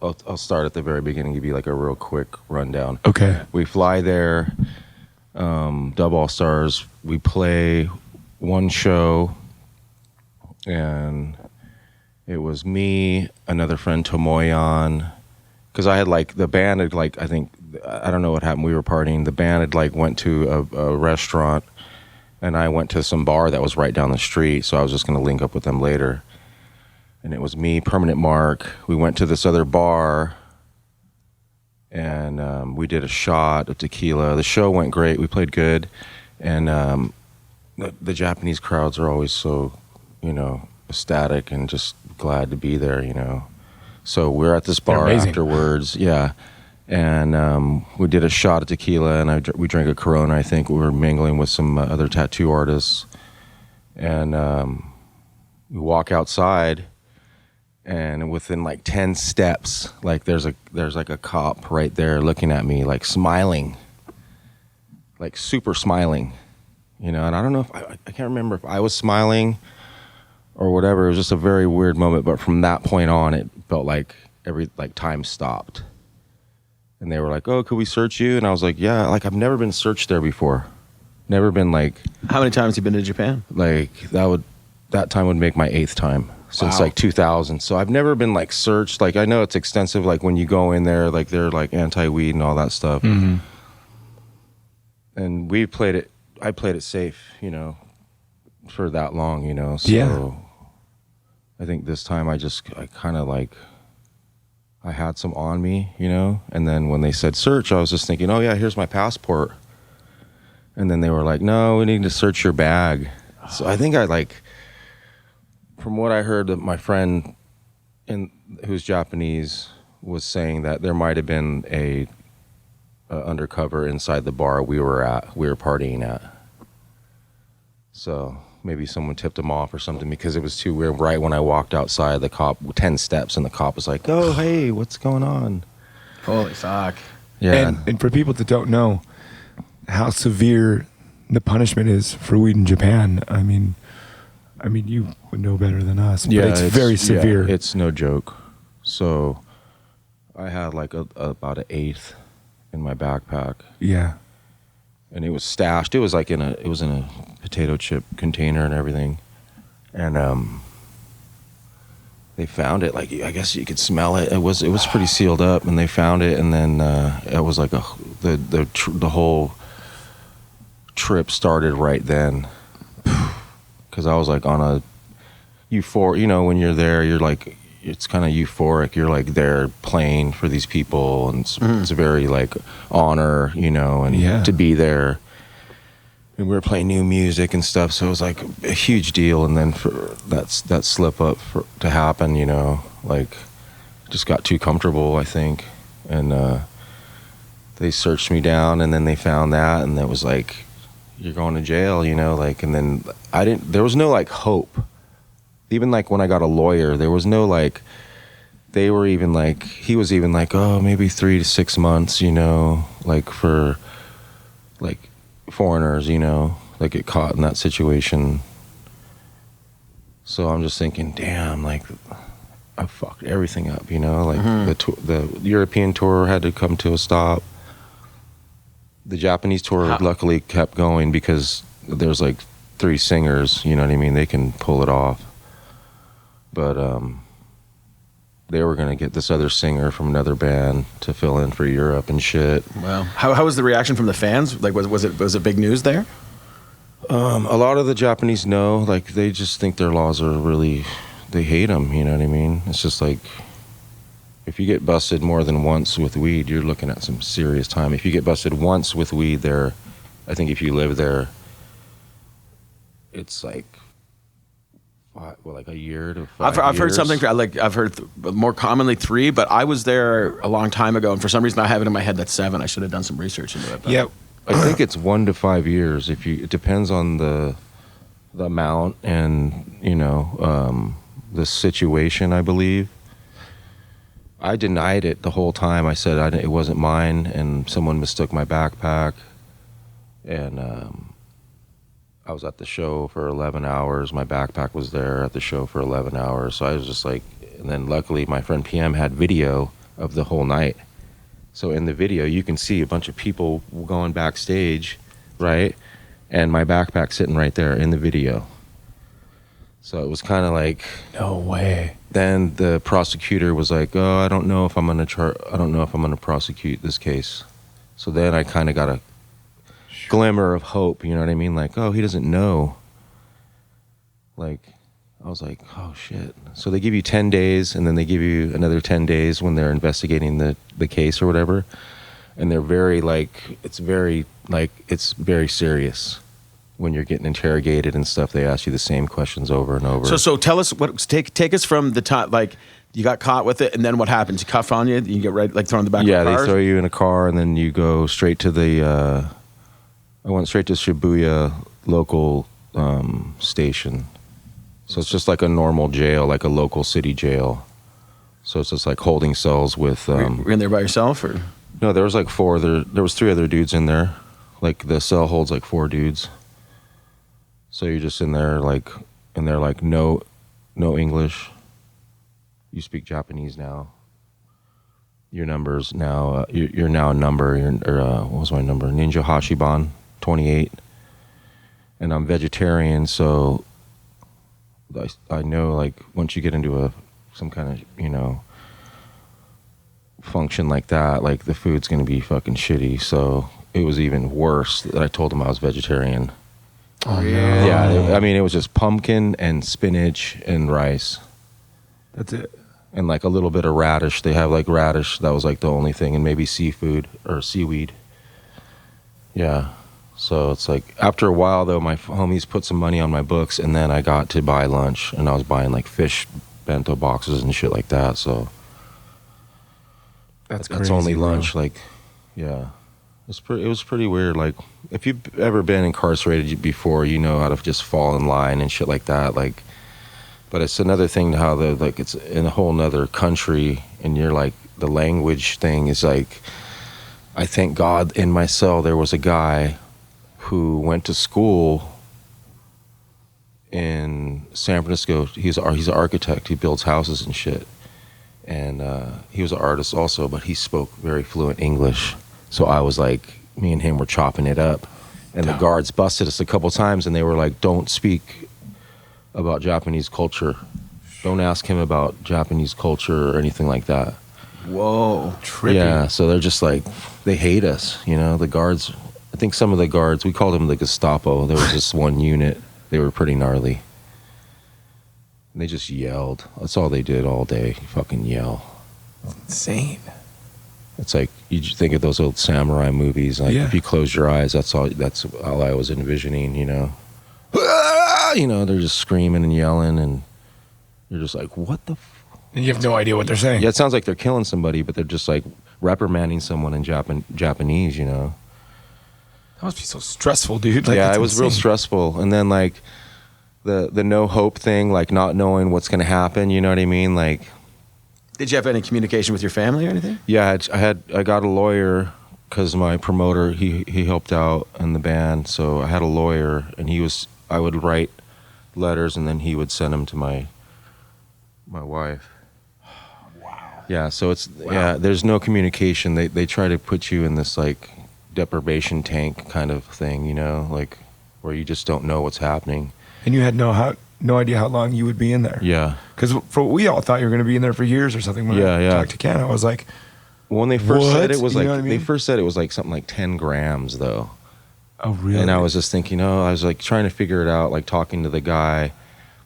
I'll start at the very beginning, give you like a real quick rundown. Okay. We fly there, Dub Allstars. We play one show, and it was me, another friend, Tomoyan, because I had like, the band had like, I don't know what happened. We were partying. The band had like went to a restaurant, and I went to some bar that was right down the street, so I was just going to link up with them later. And it was me, Permanent Mark. We went to this other bar, and we did a shot of tequila. The show went great. We played good. And the Japanese crowds are always so, ecstatic and just glad to be there, So we're at this bar afterwards. Yeah. And we did a shot of tequila, and we drank a Corona, I think. We were mingling with some other tattoo artists. And we walk outside, and within like 10 steps, like there's like a cop right there looking at me, like smiling, like super smiling, and I don't know if I can't remember if I was smiling or whatever. It was just a very weird moment, but from that point on, it felt like time stopped. And they were like, "Oh, could we search you?" And I was like, "Yeah." Like, I've never been searched there before. Never been like. How many times have you been to Japan? Like that time would make my 8th time since like 2000. So I've never been like searched. Like, I know it's extensive. Like when you go in there, like they're like anti-weed and all that stuff. Mm-hmm. And I played it safe, for that long, So yeah. I think this time I kind of like, I had some on me, and then when they said search, I was just thinking, oh yeah, here's my passport. And then they were like, no, we need to search your bag. So I think from what I heard, my friend who's Japanese was saying that there might have been a undercover inside the bar we were partying at. So maybe someone tipped him off or something, because it was too weird. Right when I walked outside, the cop, 10 steps, and the cop was like, oh, hey, what's going on? Holy fuck. Yeah. And for people that don't know how severe the punishment is for weed in Japan, I mean, you would know better than us, but it's very severe. Yeah, it's no joke. So I had like about an 1/8 in my backpack. Yeah. And it was stashed. It was like in a potato chip container and everything. And they found it. Like, I guess you could smell it. It was pretty sealed up, and they found it. And then it was like the whole trip started right then. Because I was like on a euphoric, when you're there, you're like, it's kind of euphoric. You're like there playing for these people, and it's a very like honor, and to be there. And we were playing new music and stuff, so it was like a huge deal. And then for that slip up to happen, like, just got too comfortable, I think. And they searched me down, and then they found that, and it was like, you're going to jail, like. And then there was no like hope. Even like when I got a lawyer, there was no like, he was even like, oh, maybe 3 to 6 months, like for like foreigners, that get caught in that situation. So I'm just thinking, damn, like, I fucked everything up, like the European tour had to come to a stop. The Japanese tour luckily kept going because there's like 3 singers, you know what I mean? They can pull it off. But they were going to get this other singer from another band to fill in for Europe and shit. Wow. How was the reaction from the fans? Like, was it big news there? A lot of the Japanese know, like, they just think their laws are really, they hate them, you know what I mean? It's just like, if you get busted more than once with weed, you're looking at some serious time. If you get busted once with weed there, I think if you live there, it's like, like a year to 5 years. I've heard something, like, I've heard more commonly 3, but I was there a long time ago, and for some reason I have it in my head that's 7. I should have done some research into it. But. Yeah, I think it's 1 to 5 years. It depends on the amount and, the situation, I believe. I denied it the whole time. I said it wasn't mine, and someone mistook my backpack. And I was at the show for 11 hours. My backpack was there at the show for 11 hours. So I was just like, and then luckily my friend PM had video of the whole night. So in the video, you can see a bunch of people going backstage, right? And my backpack sitting right there in the video. So it was kind of like, No way. then the prosecutor was like, "Oh, I don't know if I'm going to prosecute this case." So then I kind of got a glimmer of hope, you know what I mean? Like, oh, he doesn't know. Like, I was like, oh shit. So they give you 10 days and then they give you another 10 days when they're investigating the case or whatever. And they're very it's very serious. When you're getting interrogated and stuff, they ask you the same questions over and over. So tell us take us from the time, like you got caught with it, and then what happens? You cuff on you, you get thrown in the back of the car? Yeah, they throw you in a car, and then you go straight to I went straight to Shibuya local station. So it's just like a normal jail, like a local city jail. So it's just like holding cells with. Were you in there by yourself, or? No, there was like four. There was 3 other dudes in there. Like the cell holds like 4 dudes. So you're just in there and they're like, no English. You speak Japanese now. Your number's now, you're now a number. What was my number? Ninja Hashiban 28. And I'm vegetarian, so I know like once you get into some kind of, function like that, like the food's gonna be fucking shitty. So it was even worse that I told them I was vegetarian. Oh, no. Yeah, I mean, it was just pumpkin and spinach and rice. That's it. And like a little bit of radish. They have like radish. That was like the only thing. And maybe seafood or seaweed. Yeah. So it's like, after a while though, my homies put some money on my books, and then I got to buy lunch, and I was buying like fish bento boxes and shit like that. So That's that's crazy, only bro. lunch. Like, yeah. It was pretty weird. Like, if you've ever been incarcerated before, you know how to just fall in line and shit like that. Like, but it's another thing how it's in a whole nother country, and you're like, the language thing is like, I thank God in my cell there was a guy who went to school in San Francisco. He's an architect. He builds houses and shit. And he was an artist also, but he spoke very fluent English. So I was like, me and him were chopping it up, and the guards busted us a couple times, and they were like, "Don't speak about Japanese culture. Don't ask him about Japanese culture or anything like that." Whoa. Trippy. Yeah, so they're just like, they hate us, the guards. I think some of the guards, we called them the Gestapo. There was just one unit. They were pretty gnarly. And they just yelled. That's all they did all day, fucking yell. Insane. It's like, you think of those old samurai movies. Like, if you close your eyes, that's all I was envisioning, they're just screaming and yelling, and you're just like, what the And you have no idea what they're saying. Yeah, it sounds like they're killing somebody, but they're just like reprimanding someone in Japanese, That must be so stressful, dude. yeah, it was real stressful. And then like the no hope thing, like not knowing what's going to happen, you know what I mean? Like, Did you have any communication with your family or anything? yeah, I got a lawyer because my promoter, he helped out in the band. So I had a lawyer, and I would write letters, and then he would send them to my wife. Wow. Yeah, so there's no communication. They try to put you in this like deprivation tank kind of thing, like where you just don't know what's happening. And you had no idea how long you would be in there. Yeah. Because we all thought you were going to be in there for years or something. When I talked to Ken, I was like, when they first said it was You like, know what I mean? they first said it was like something like 10 grams though. oh, really? And I was just thinking, I was like trying to figure it out, like talking to the guy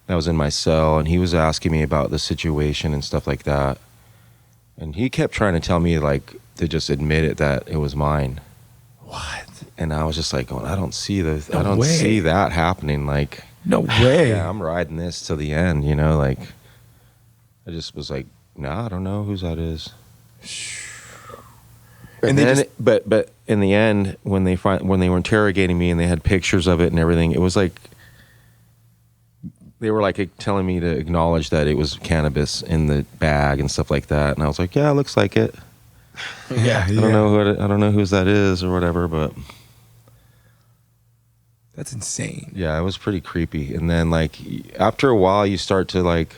that was in my cell, and he was asking me about the situation and stuff like that. And he kept trying to tell me like to just admit it, that it was mine. What? And I was just like going, I don't see way. see that happening. Like, No way. yeah, I'm riding this till the end, like I just was like, I don't know whose that is. And they but in the end, when they were interrogating me and they had pictures of it and everything, it was like they were like telling me to acknowledge that it was cannabis in the bag and stuff like that, and I was like, yeah, it looks like it. Yeah. I don't know whose that is or whatever, but That's insane. yeah, it was pretty creepy. And then like after a while, you start to like,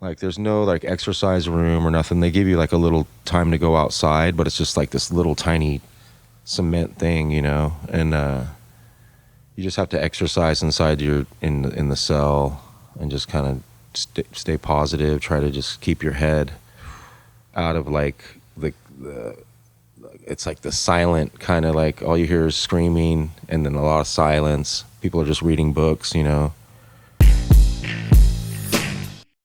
Like there's no like exercise room or nothing. They give you like a little time to go outside, but it's just like this little tiny cement thing, you know, and you just have to exercise inside in the cell and just kind of stay positive. Try to just keep your head out of like the it's like the silent kind of like all you hear is screaming and then a lot of silence. People are just reading books, you know.